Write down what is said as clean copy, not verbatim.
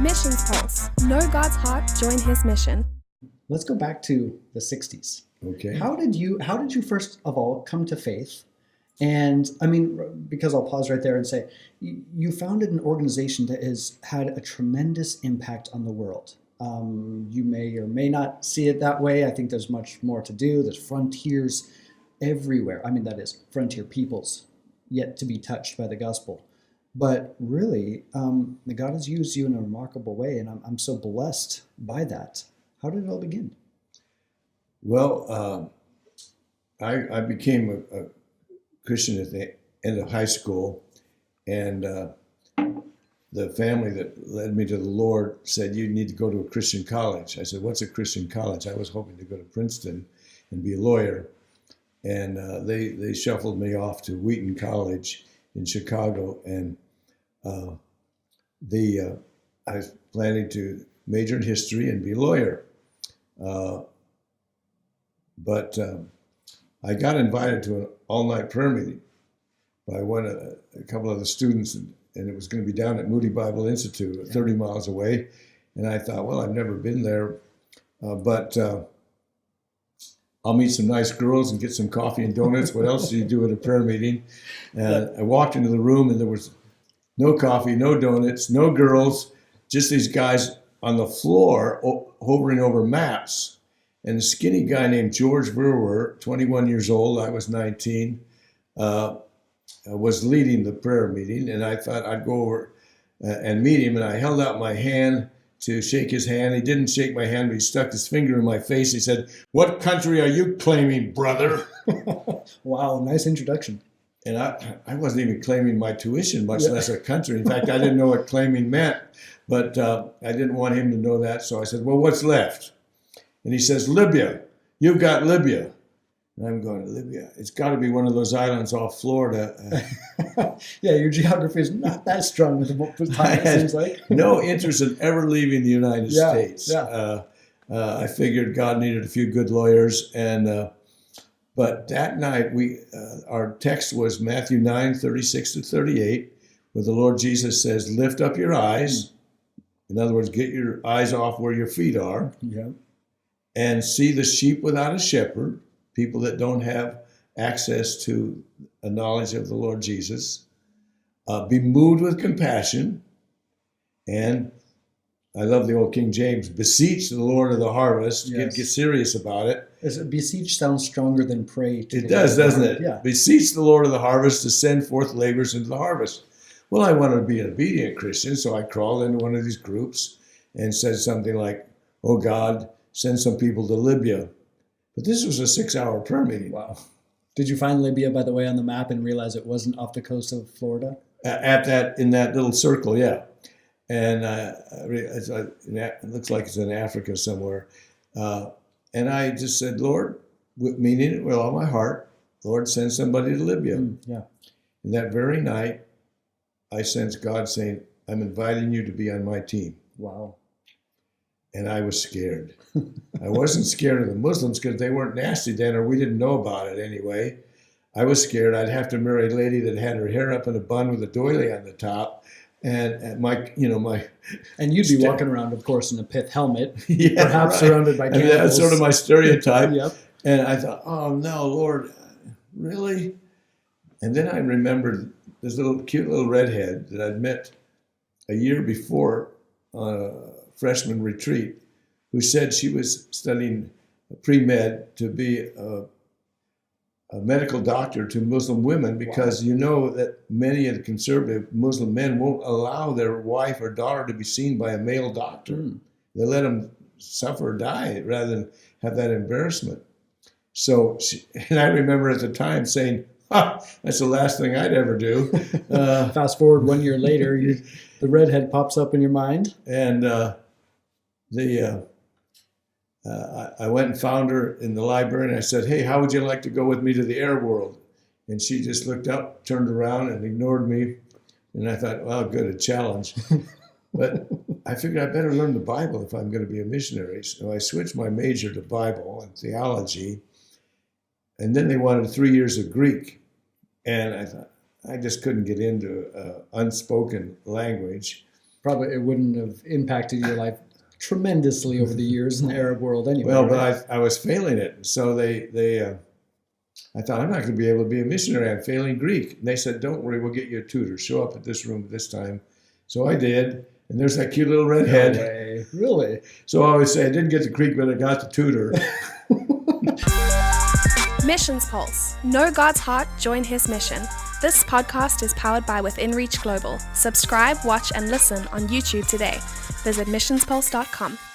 Missions Pulse. Know God's heart, join his mission. Let's go back to the 60s. Okay. How did you first of all come to faith? And I mean, because I'll pause right there and say, you founded an organization that has had a tremendous impact on the world. You may or may not see it that way. I think there's much more to do. There's frontiers everywhere. I mean, that is frontier peoples yet to be touched by the gospel. But really, God has used you in a remarkable way, and I'm so blessed by that. How did it all begin? Well, I became a Christian at the end of high school, and the family that led me to the Lord said, you need to go to a Christian college. I said, what's a Christian college? I was hoping to go to Princeton and be a lawyer. And they shuffled me off to Wheaton College in Chicago, and I was planning to major in history and be a lawyer. But I got invited to an all-night prayer meeting by a couple of the students, and it was going to be down at Moody Bible Institute, 30 miles away. And I thought, well, I've never been there, but I'll meet some nice girls and get some coffee and donuts. What else do you do at a prayer meeting? And I walked into the room, and there was no coffee, no donuts, no girls, just these guys on the floor hovering over maps. And a skinny guy named George Verwer, 21 years old, I was 19, was leading the prayer meeting. And I thought I'd go over and meet him. And I held out my hand to shake his hand. He didn't shake my hand, but he stuck his finger in my face. He said, "What country are you claiming, brother?" Wow, nice introduction. And I wasn't even claiming my tuition, much less a country. In fact, I didn't know what claiming meant, but I didn't want him to know that. So I said, "Well, what's left?" And he says, "Libya. You've got Libya." And I'm going, Libya? It's got to be one of those islands off Florida. Yeah, your geography is not that strong at the time, it seems like. No interest in ever leaving the United States. Yeah. I figured God needed a few good lawyers. But that night, our text was Matthew 9:36-38, where the Lord Jesus says, "Lift up your eyes." In other words, get your eyes off where your feet are. Yeah. And see the sheep without a shepherd, people that don't have access to a knowledge of the Lord Jesus. Be moved with compassion. And I love the old King James, beseech the Lord of the harvest. Yes. Get serious about it. Beseech sounds stronger than pray. It does, doesn't it? Yeah. Beseech the Lord of the harvest to send forth laborers into the harvest. Well, I wanted to be an obedient Christian, so I crawled into one of these groups and said something like, "Oh God, send some people to Libya." But this was a 6-hour prayer meeting. Wow. Did you find Libya, by the way, on the map and realize it wasn't off the coast of Florida? In that little circle, yeah. And it looks like it's in Africa somewhere. And I just said, "Lord," meaning it with all my heart, "Lord, send somebody to Libya." Yeah. And that very night, I sensed God saying, "I'm inviting you to be on my team." Wow. And I was scared. I wasn't scared of the Muslims because they weren't nasty then, or we didn't know about it anyway. I was scared I'd have to marry a lady that had her hair up in a bun with a doily on the top. And my. And you'd be walking around, of course, in a pith helmet, Yeah, perhaps right. surrounded by candles. And that's sort of my stereotype. Yep. And I thought, oh no, Lord, really? And then I remembered this cute little redhead that I'd met a year before on a freshman retreat, who said she was studying pre-med to be a medical doctor to Muslim women because you know that many of the conservative Muslim men won't allow their wife or daughter to be seen by a male doctor. They let them suffer or die rather than have that embarrassment. So, and I remember at the time saying, "That's the last thing I'd ever do." Fast forward 1 year later, the redhead pops up in your mind. And I went and found her in the library, and I said, "Hey, how would you like to go with me to the air world?" And she just looked up, turned around, and ignored me. And I thought, well, good, a challenge. But I figured I better learn the Bible if I'm going to be a missionary. So I switched my major to Bible and theology. And then they wanted 3 years of Greek. And I thought, I just couldn't get into unspoken language. probably it wouldn't have impacted your life tremendously over the years in the Arab world anyway. Well, right? but I was failing it. So I thought, I'm not going to be able to be a missionary. I'm failing Greek. And they said, don't worry, we'll get you a tutor. Show up at this room at this time. So I did. And there's that cute little redhead. No way. Really? So I always say, I didn't get the Greek, but I got the tutor. Missions Pulse. Know God's heart, join his mission. This podcast is powered by Within Reach Global. Subscribe, watch, and listen on YouTube today. Visit missionspulse.com.